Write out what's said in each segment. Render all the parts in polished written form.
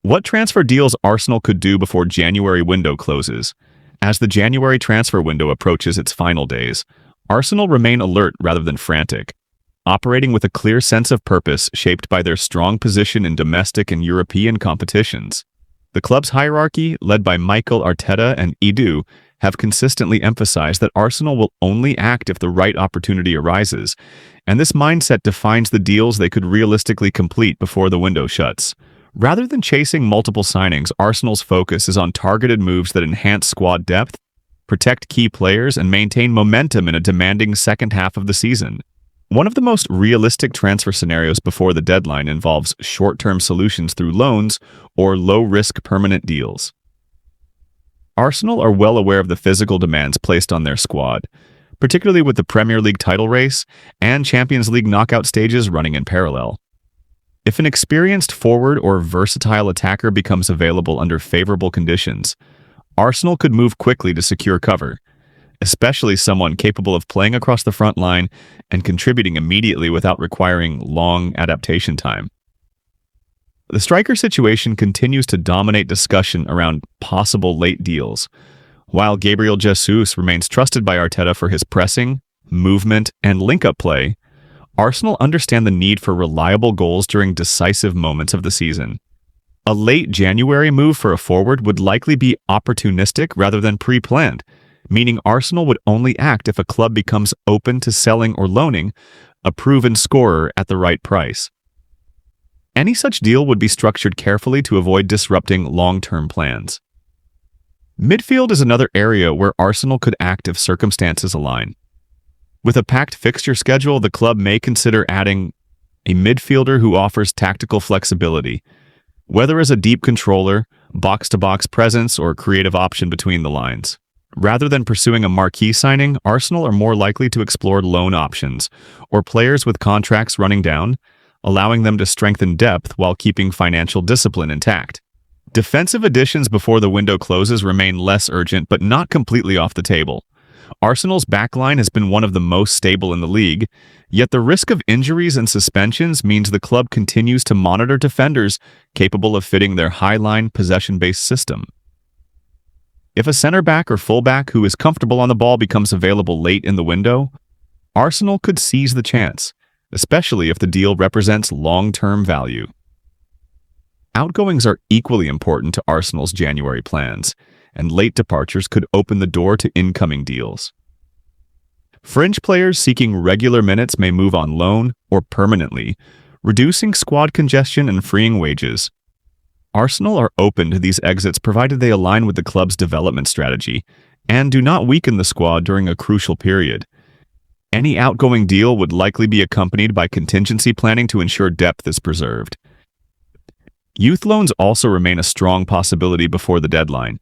What transfer deals Arsenal could do before January window closes? As the January transfer window approaches its final days, Arsenal remain alert rather than frantic, operating with a clear sense of purpose shaped by their strong position in domestic and European competitions. The club's hierarchy, led by Mikel Arteta and Edu, have consistently emphasized that Arsenal will only act if the right opportunity arises, and this mindset defines the deals they could realistically complete before the window shuts. Rather than chasing multiple signings, Arsenal's focus is on targeted moves that enhance squad depth, protect key players, and maintain momentum in a demanding second half of the season. One of the most realistic transfer scenarios before the deadline involves short-term solutions through loans or low-risk permanent deals. Arsenal are well aware of the physical demands placed on their squad, particularly with the Premier League title race and Champions League knockout stages running in parallel. If an experienced forward or versatile attacker becomes available under favorable conditions, Arsenal could move quickly to secure cover, especially someone capable of playing across the front line and contributing immediately without requiring long adaptation time. The striker situation continues to dominate discussion around possible late deals, while Gabriel Jesus remains trusted by Arteta for his pressing, movement, and link-up play. Arsenal understand the need for reliable goals during decisive moments of the season. A late January move for a forward would likely be opportunistic rather than pre-planned, meaning Arsenal would only act if a club becomes open to selling or loaning a proven scorer at the right price. Any such deal would be structured carefully to avoid disrupting long-term plans. Midfield is another area where Arsenal could act if circumstances align. With a packed fixture schedule, the club may consider adding a midfielder who offers tactical flexibility, whether as a deep controller, box-to-box presence, or creative option between the lines. Rather than pursuing a marquee signing, Arsenal are more likely to explore loan options or players with contracts running down, allowing them to strengthen depth while keeping financial discipline intact. Defensive additions before the window closes remain less urgent but not completely off the table. Arsenal's backline has been one of the most stable in the league, yet the risk of injuries and suspensions means the club continues to monitor defenders capable of fitting their high-line, possession-based system. If a center-back or fullback who is comfortable on the ball becomes available late in the window, Arsenal could seize the chance, especially if the deal represents long-term value. Outgoings are equally important to Arsenal's January plans, and late departures could open the door to incoming deals. Fringe players seeking regular minutes may move on loan or permanently, reducing squad congestion and freeing wages. Arsenal are open to these exits provided they align with the club's development strategy and do not weaken the squad during a crucial period. Any outgoing deal would likely be accompanied by contingency planning to ensure depth is preserved. Youth loans also remain a strong possibility before the deadline.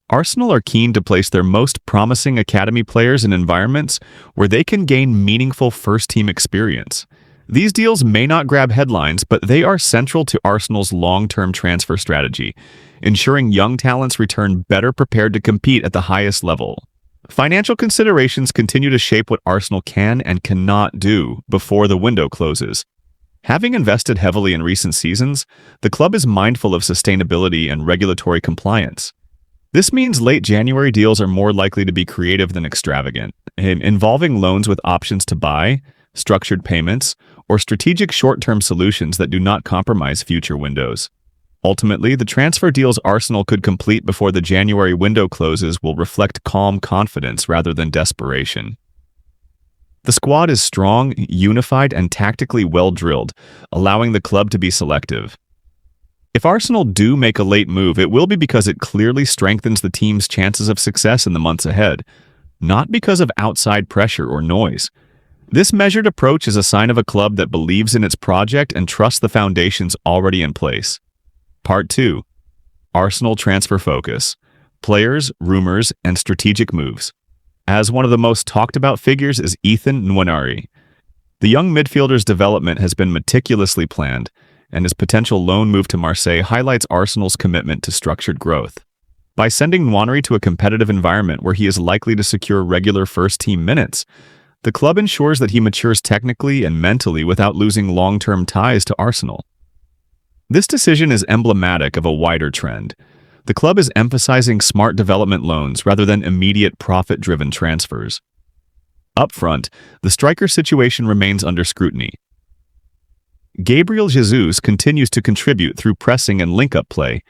Arsenal are keen to place their most promising academy players in environments where they can gain meaningful first-team experience. These deals may not grab headlines, but they are central to Arsenal's long-term transfer strategy, ensuring young talents return better prepared to compete at the highest level. Financial considerations continue to shape what Arsenal can and cannot do before the window closes. Having invested heavily in recent seasons, the club is mindful of sustainability and regulatory compliance. This means late January deals are more likely to be creative than extravagant, involving loans with options to buy, structured payments, or strategic short-term solutions that do not compromise future windows. Ultimately, the transfer deals Arsenal could complete before the January window closes will reflect calm confidence rather than desperation. The squad is strong, unified, and tactically well-drilled, allowing the club to be selective. If Arsenal do make a late move, it will be because it clearly strengthens the team's chances of success in the months ahead, not because of outside pressure or noise. This measured approach is a sign of a club that believes in its project and trusts the foundations already in place. Part 2. Arsenal transfer focus. Players, rumors, and strategic moves. As one of the most talked about figures is Ethan Nwaneri. The young midfielder's development has been meticulously planned, and his potential loan move to Marseille highlights Arsenal's commitment to structured growth. By sending Nwaneri to a competitive environment where he is likely to secure regular first-team minutes, the club ensures that he matures technically and mentally without losing long-term ties to Arsenal. This decision is emblematic of a wider trend. The club is emphasizing smart development loans rather than immediate profit-driven transfers. Up front, the striker situation remains under scrutiny. Gabriel Jesus continues to contribute through pressing and link-up play,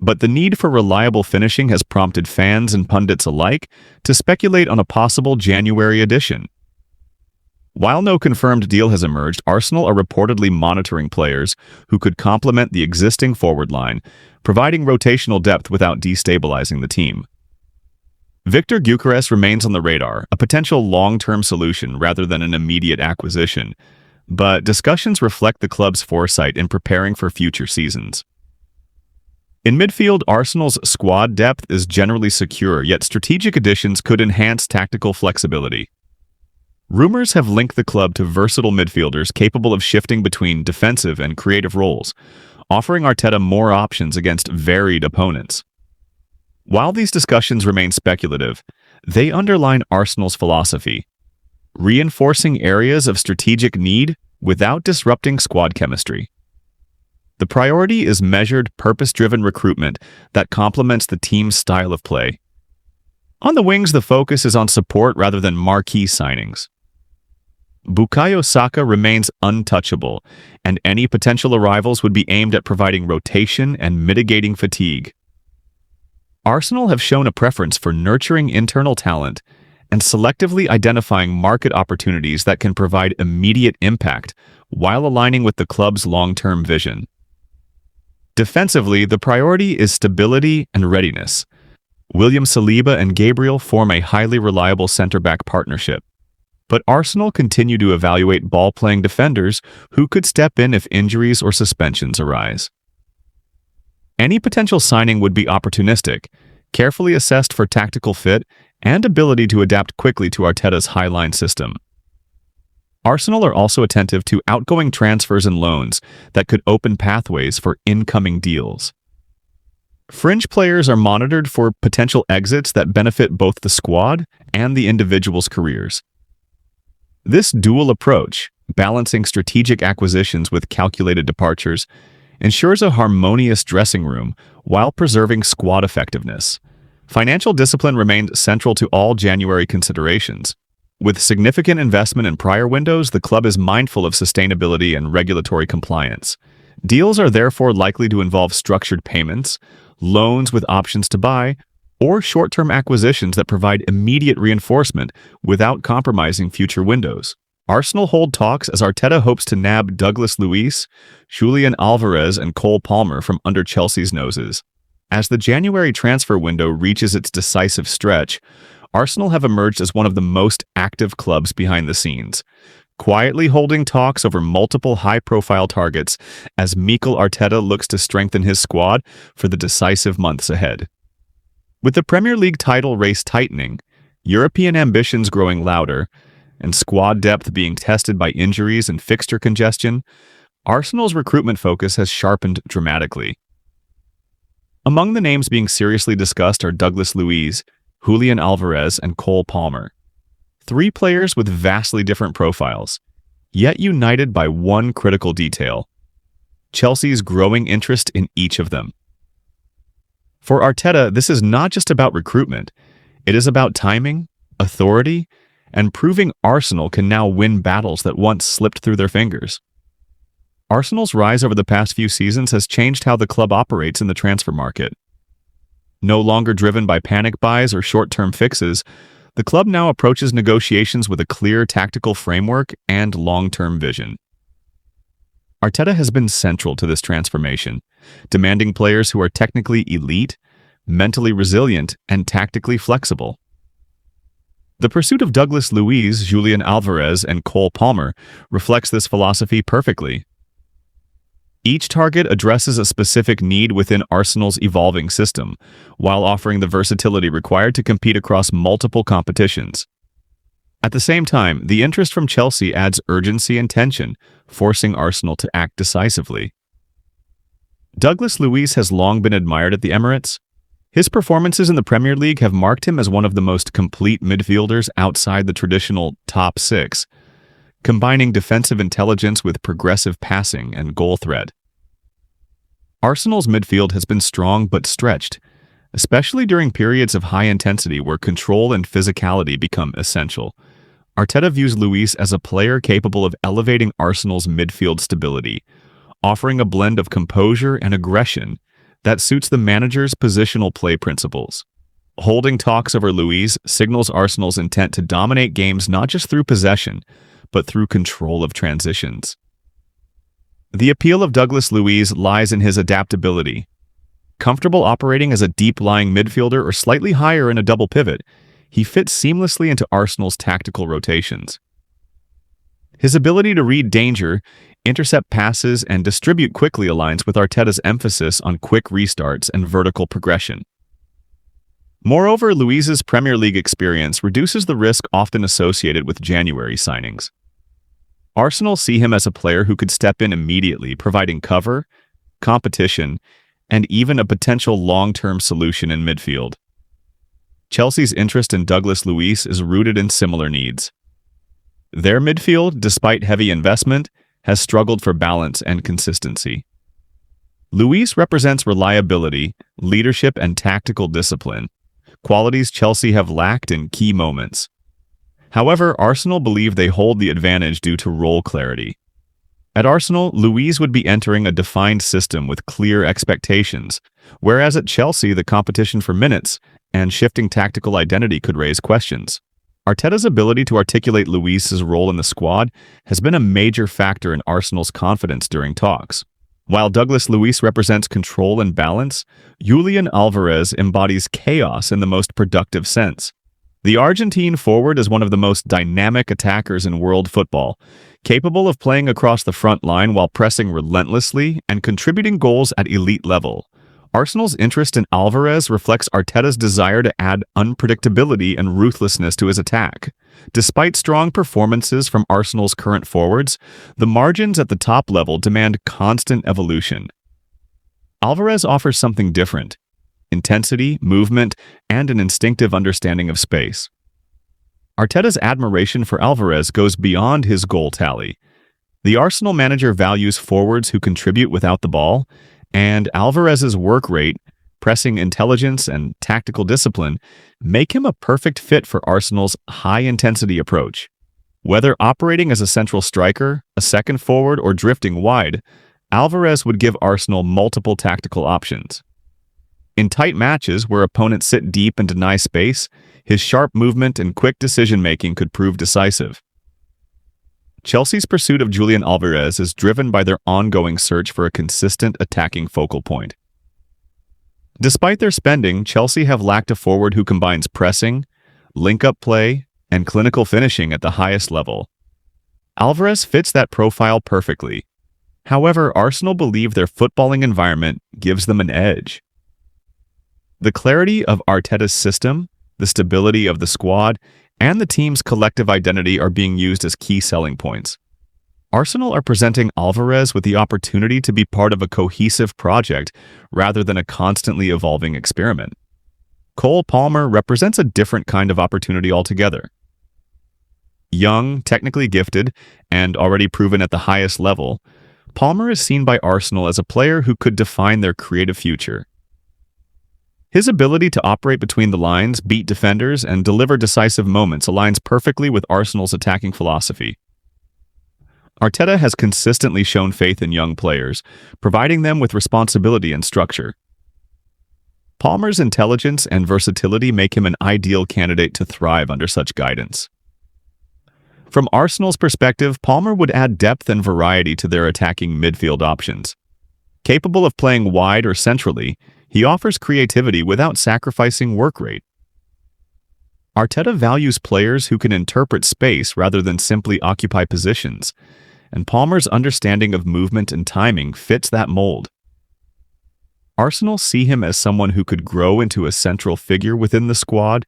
but the need for reliable finishing has prompted fans and pundits alike to speculate on a possible January addition. While no confirmed deal has emerged, Arsenal are reportedly monitoring players who could complement the existing forward line, providing rotational depth without destabilizing the team. Victor Gyökeres remains on the radar, a potential long-term solution rather than an immediate acquisition, but discussions reflect the club's foresight in preparing for future seasons. In midfield, Arsenal's squad depth is generally secure, yet strategic additions could enhance tactical flexibility. Rumors have linked the club to versatile midfielders capable of shifting between defensive and creative roles, offering Arteta more options against varied opponents. While these discussions remain speculative, they underline Arsenal's philosophy, reinforcing areas of strategic need without disrupting squad chemistry. The priority is measured, purpose-driven recruitment that complements the team's style of play. On the wings, the focus is on support rather than marquee signings. Bukayo Saka remains untouchable, and any potential arrivals would be aimed at providing rotation and mitigating fatigue. Arsenal have shown a preference for nurturing internal talent and selectively identifying market opportunities that can provide immediate impact while aligning with the club's long-term vision. Defensively, the priority is stability and readiness. William Saliba and Gabriel form a highly reliable center-back partnership, but Arsenal continue to evaluate ball-playing defenders who could step in if injuries or suspensions arise. Any potential signing would be opportunistic, carefully assessed for tactical fit and ability to adapt quickly to Arteta's high-line system. Arsenal are also attentive to outgoing transfers and loans that could open pathways for incoming deals. Fringe players are monitored for potential exits that benefit both the squad and the individual's careers. This dual approach, balancing strategic acquisitions with calculated departures, ensures a harmonious dressing room while preserving squad effectiveness. Financial discipline remained central to all January considerations. With significant investment in prior windows, the club is mindful of sustainability and regulatory compliance. Deals are therefore likely to involve structured payments, loans with options to buy, or short-term acquisitions that provide immediate reinforcement without compromising future windows. Arsenal hold talks as Arteta hopes to nab Douglas Luiz, Julian Alvarez, and Cole Palmer from under Chelsea's noses. As the January transfer window reaches its decisive stretch, Arsenal have emerged as one of the most active clubs behind the scenes, quietly holding talks over multiple high-profile targets as Mikel Arteta looks to strengthen his squad for the decisive months ahead. With the Premier League title race tightening, European ambitions growing louder, and squad depth being tested by injuries and fixture congestion, Arsenal's recruitment focus has sharpened dramatically. Among the names being seriously discussed are Douglas Luiz, Julian Alvarez, and Cole Palmer. Three players with vastly different profiles, yet united by one critical detail: Chelsea's growing interest in each of them. For Arteta, this is not just about recruitment. It is about timing, authority, and proving Arsenal can now win battles that once slipped through their fingers. Arsenal's rise over the past few seasons has changed how the club operates in the transfer market. No longer driven by panic buys or short-term fixes, the club now approaches negotiations with a clear tactical framework and long-term vision. Arteta has been central to this transformation, demanding players who are technically elite, mentally resilient, and tactically flexible. The pursuit of Douglas Luiz, Julian Alvarez, and Cole Palmer reflects this philosophy perfectly. Each target addresses a specific need within Arsenal's evolving system, while offering the versatility required to compete across multiple competitions. At the same time, the interest from Chelsea adds urgency and tension, forcing Arsenal to act decisively. Douglas Luiz has long been admired at the Emirates. His performances in the Premier League have marked him as one of the most complete midfielders outside the traditional top six, combining defensive intelligence with progressive passing and goal threat. Arsenal's midfield has been strong but stretched, especially during periods of high intensity where control and physicality become essential. Arteta views Luis as a player capable of elevating Arsenal's midfield stability, offering a blend of composure and aggression that suits the manager's positional play principles. Holding talks over Luis signals Arsenal's intent to dominate games not just through possession, but through control of transitions. The appeal of Douglas Luiz lies in his adaptability. Comfortable operating as a deep-lying midfielder or slightly higher in a double pivot, he fits seamlessly into Arsenal's tactical rotations. His ability to read danger, intercept passes, and distribute quickly aligns with Arteta's emphasis on quick restarts and vertical progression. Moreover, Luiz's Premier League experience reduces the risk often associated with January signings. Arsenal see him as a player who could step in immediately, providing cover, competition, and even a potential long-term solution in midfield. Chelsea's interest in Douglas Luiz is rooted in similar needs. Their midfield, despite heavy investment, has struggled for balance and consistency. Luiz represents reliability, leadership, and tactical discipline, qualities Chelsea have lacked in key moments. However, Arsenal believe they hold the advantage due to role clarity. At Arsenal, Luiz would be entering a defined system with clear expectations, whereas at Chelsea, the competition for minutes and shifting tactical identity could raise questions. Arteta's ability to articulate Luiz's role in the squad has been a major factor in Arsenal's confidence during talks. While Douglas Luiz represents control and balance, Julian Alvarez embodies chaos in the most productive sense. The Argentine forward is one of the most dynamic attackers in world football, capable of playing across the front line while pressing relentlessly and contributing goals at elite level. Arsenal's interest in Alvarez reflects Arteta's desire to add unpredictability and ruthlessness to his attack. Despite strong performances from Arsenal's current forwards, the margins at the top level demand constant evolution. Alvarez offers something different: intensity, movement, and an instinctive understanding of space. Arteta's admiration for Alvarez goes beyond his goal tally. The Arsenal manager values forwards who contribute without the ball, and Alvarez's work rate, pressing intelligence, and tactical discipline make him a perfect fit for Arsenal's high-intensity approach. Whether operating as a central striker, a second forward, or drifting wide, Alvarez would give Arsenal multiple tactical options. In tight matches where opponents sit deep and deny space, his sharp movement and quick decision-making could prove decisive. Chelsea's pursuit of Julian Alvarez is driven by their ongoing search for a consistent attacking focal point. Despite their spending, Chelsea have lacked a forward who combines pressing, link-up play, and clinical finishing at the highest level. Alvarez fits that profile perfectly. However, Arsenal believe their footballing environment gives them an edge. The clarity of Arteta's system, the stability of the squad, and the team's collective identity are being used as key selling points. Arsenal are presenting Alvarez with the opportunity to be part of a cohesive project rather than a constantly evolving experiment. Cole Palmer represents a different kind of opportunity altogether. Young, technically gifted, and already proven at the highest level, Palmer is seen by Arsenal as a player who could define their creative future. His ability to operate between the lines, beat defenders, and deliver decisive moments aligns perfectly with Arsenal's attacking philosophy. Arteta has consistently shown faith in young players, providing them with responsibility and structure. Palmer's intelligence and versatility make him an ideal candidate to thrive under such guidance. From Arsenal's perspective, Palmer would add depth and variety to their attacking midfield options. Capable of playing wide or centrally, he offers creativity without sacrificing work rate. Arteta values players who can interpret space rather than simply occupy positions, and Palmer's understanding of movement and timing fits that mold. Arsenal see him as someone who could grow into a central figure within the squad,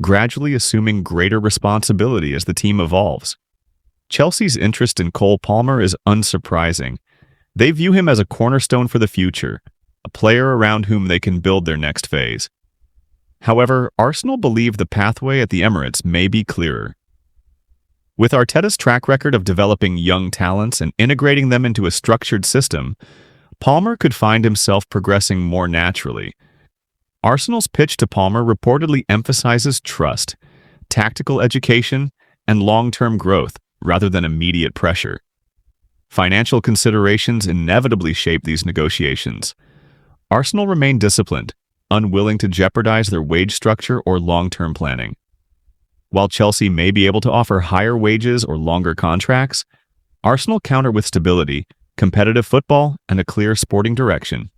gradually assuming greater responsibility as the team evolves. Chelsea's interest in Cole Palmer is unsurprising. They view him as a cornerstone for the future, a player around whom they can build their next phase. However, Arsenal believe the pathway at the Emirates may be clearer. With Arteta's track record of developing young talents and integrating them into a structured system, Palmer could find himself progressing more naturally. Arsenal's pitch to Palmer reportedly emphasizes trust, tactical education, and long-term growth rather than immediate pressure. Financial considerations inevitably shape these negotiations. Arsenal remain disciplined, unwilling to jeopardize their wage structure or long-term planning. While Chelsea may be able to offer higher wages or longer contracts, Arsenal counter with stability, competitive football, and a clear sporting direction.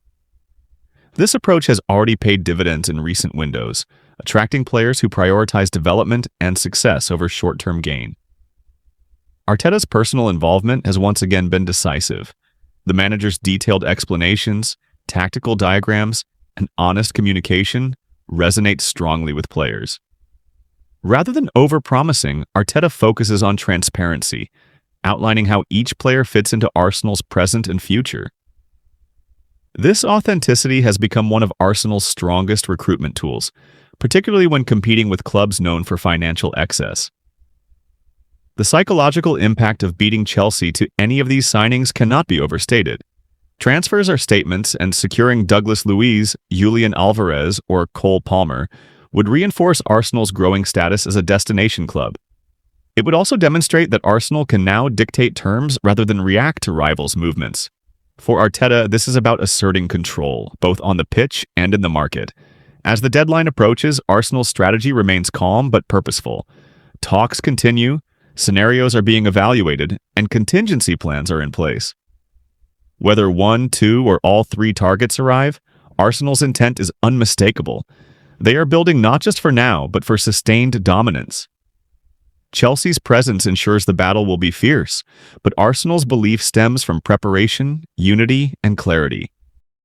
This approach has already paid dividends in recent windows, attracting players who prioritize development and success over short-term gain. Arteta's personal involvement has once again been decisive. The manager's detailed explanations, tactical diagrams, and honest communication resonate strongly with players. Rather than over-promising, Arteta focuses on transparency, outlining how each player fits into Arsenal's present and future. This authenticity has become one of Arsenal's strongest recruitment tools, particularly when competing with clubs known for financial excess. The psychological impact of beating Chelsea to any of these signings cannot be overstated. Transfers are statements, and securing Douglas Luiz, Julian Alvarez, or Cole Palmer would reinforce Arsenal's growing status as a destination club. It would also demonstrate that Arsenal can now dictate terms rather than react to rivals' movements. For Arteta, this is about asserting control, both on the pitch and in the market. As the deadline approaches, Arsenal's strategy remains calm but purposeful. Talks continue, scenarios are being evaluated, and contingency plans are in place. Whether 1, 2, or all 3 targets arrive, Arsenal's intent is unmistakable. They are building not just for now, but for sustained dominance. Chelsea's presence ensures the battle will be fierce, but Arsenal's belief stems from preparation, unity, and clarity.